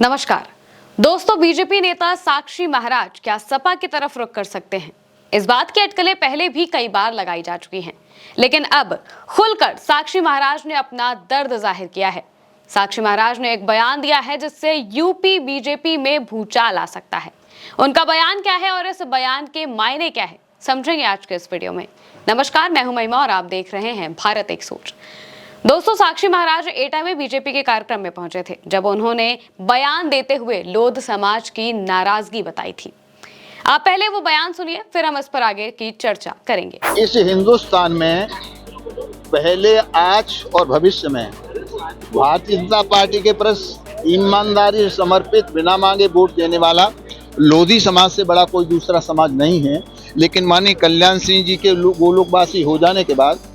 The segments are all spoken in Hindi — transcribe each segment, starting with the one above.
नमस्कार दोस्तों, बीजेपी नेता साक्षी महाराज क्या सपा की तरफ रुख कर सकते हैं? इस बात की अटकलें पहले भी कई बार लगाई जा चुकी हैं, लेकिन अब खुलकर साक्षी महाराज ने अपना दर्द जाहिर किया है। साक्षी महाराज ने एक बयान दिया है जिससे यूपी बीजेपी में भूचाल आ सकता है। उनका बयान क्या है और इस बयान के मायने क्या है, समझेंगे आज के इस वीडियो में। नमस्कार, मैं हूं महिमा और आप देख रहे हैं भारत एक सोच। दोस्तों, साक्षी महाराज एटा में बीजेपी के कार्यक्रम में पहुंचे थे जब उन्होंने बयान देते हुए लोध समाज की नाराजगी बताई थी। आप पहले वो बयान सुनिए, फिर हम इस पर आगे की चर्चा करेंगे। इस हिंदुस्तान में पहले, आज और भविष्य में भारतीय जनता पार्टी के प्रति ईमानदारी से समर्पित, बिना मांगे वोट देने वाला लोधी समाज से बड़ा कोई दूसरा समाज नहीं है। लेकिन माननीय कल्याण सिंह जी के गोलोकवासी हो जाने के बाद,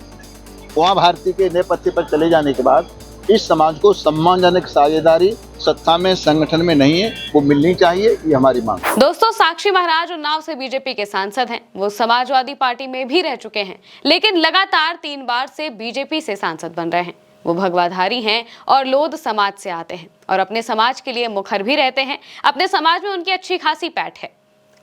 वहाँ भारती के नेपथ्य पर चले जाने के बाद, इस समाज को सम्मानजनक साझेदारी सत्ता में, संगठन में नहीं है, वो मिलनी चाहिए। ये हमारी मांग। दोस्तों, साक्षी महाराज उन्नाव से बीजेपी के सांसद हैं। वो समाजवादी पार्टी में भी रह चुके हैं, लेकिन लगातार 3 बार से बीजेपी से सांसद बन रहे हैं। वो भगवाधारी हैं और लोध समाज से आते हैं और अपने समाज के लिए मुखर भी रहते हैं। अपने समाज में उनकी अच्छी खासी पैठ है।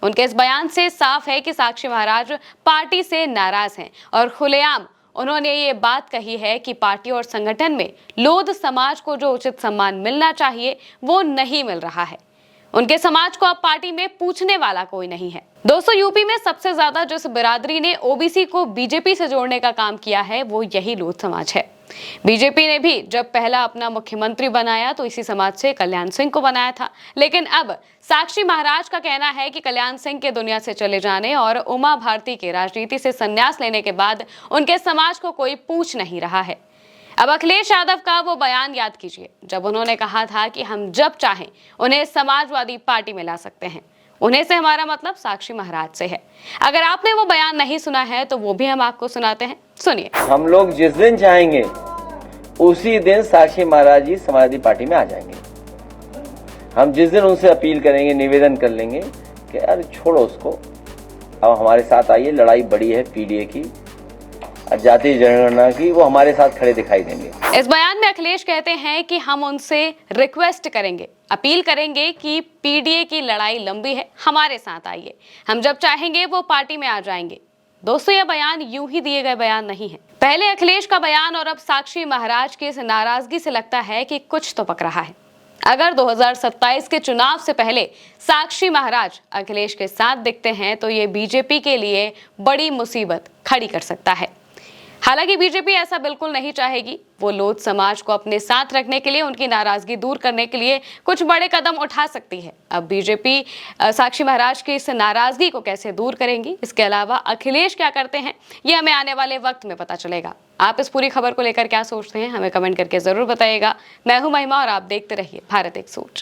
उनके इस बयान से साफ है कि साक्षी महाराज पार्टी से नाराज हैं और खुलेआम उन्होंने ये बात कही है कि पार्टी और संगठन में लोध समाज को जो उचित सम्मान मिलना चाहिए वो नहीं मिल रहा है। उनके समाज को अब पार्टी में पूछने वाला कोई नहीं है। दोस्तों, यूपी में सबसे ज्यादा जिस बिरादरी ने ओबीसी को बीजेपी से जोड़ने का काम किया है वो यही लोध समाज है। बीजेपी ने भी जब पहला अपना मुख्यमंत्री बनाया तो इसी समाज से कल्याण सिंह को बनाया था, लेकिन अब साक्षी महाराज का कहना है कि कल्याण सिंह के दुनिया से चले जाने और उमा भारती के राजनीति से संन्यास लेने के बाद उनके समाज को कोई पूछ नहीं रहा है। अब अखिलेश यादव का वो बयान याद कीजिए जब उन्होंने कहा था कि हम जब चाहें उन्हें समाजवादी पार्टी में ला सकते हैं। उन्हें से हमारा मतलब साक्षी महाराज से है। अगर आपने वो बयान नहीं सुना है तो वो भी हम आपको सुनाते हैं, सुनिए। हम लोग जिस दिन चाहेंगे उसी दिन साक्षी महाराज जी समाजवादी पार्टी में आ जाएंगे। हम जिस दिन उनसे अपील करेंगे, निवेदन कर लेंगे कि यार छोड़ो उसको, अब हमारे साथ आइए, लड़ाई बड़ी है पीडीए की, जातीय जनगणना की, वो हमारे साथ खड़े दिखाई देंगे। इस बयान में अखिलेश कहते हैं कि हम उनसे रिक्वेस्ट करेंगे, अपील करेंगे कि पीडीए की लड़ाई लंबी है, हमारे साथ आइए, हम जब चाहेंगे वो पार्टी में आ जाएंगे। दोस्तों, यह बयान यूं ही दिए गए बयान नहीं है। पहले अखिलेश का बयान और अब साक्षी महाराज की इस नाराजगी से लगता है कि कुछ तो पक रहा है। अगर 2027 के चुनाव से पहले साक्षी महाराज अखिलेश के साथ दिखते हैं तो ये बीजेपी के लिए बड़ी मुसीबत खड़ी कर सकता है। हालांकि बीजेपी ऐसा बिल्कुल नहीं चाहेगी। वो लोध समाज को अपने साथ रखने के लिए, उनकी नाराजगी दूर करने के लिए कुछ बड़े कदम उठा सकती है। अब बीजेपी साक्षी महाराज की इस नाराजगी को कैसे दूर करेंगी, इसके अलावा अखिलेश क्या करते हैं, ये हमें आने वाले वक्त में पता चलेगा। आप इस पूरी खबर को लेकर क्या सोचते हैं, हमें कमेंट करके जरूर बताइएगा। मैं हूं महिमा और आप देखते रहिए भारत एक सोच।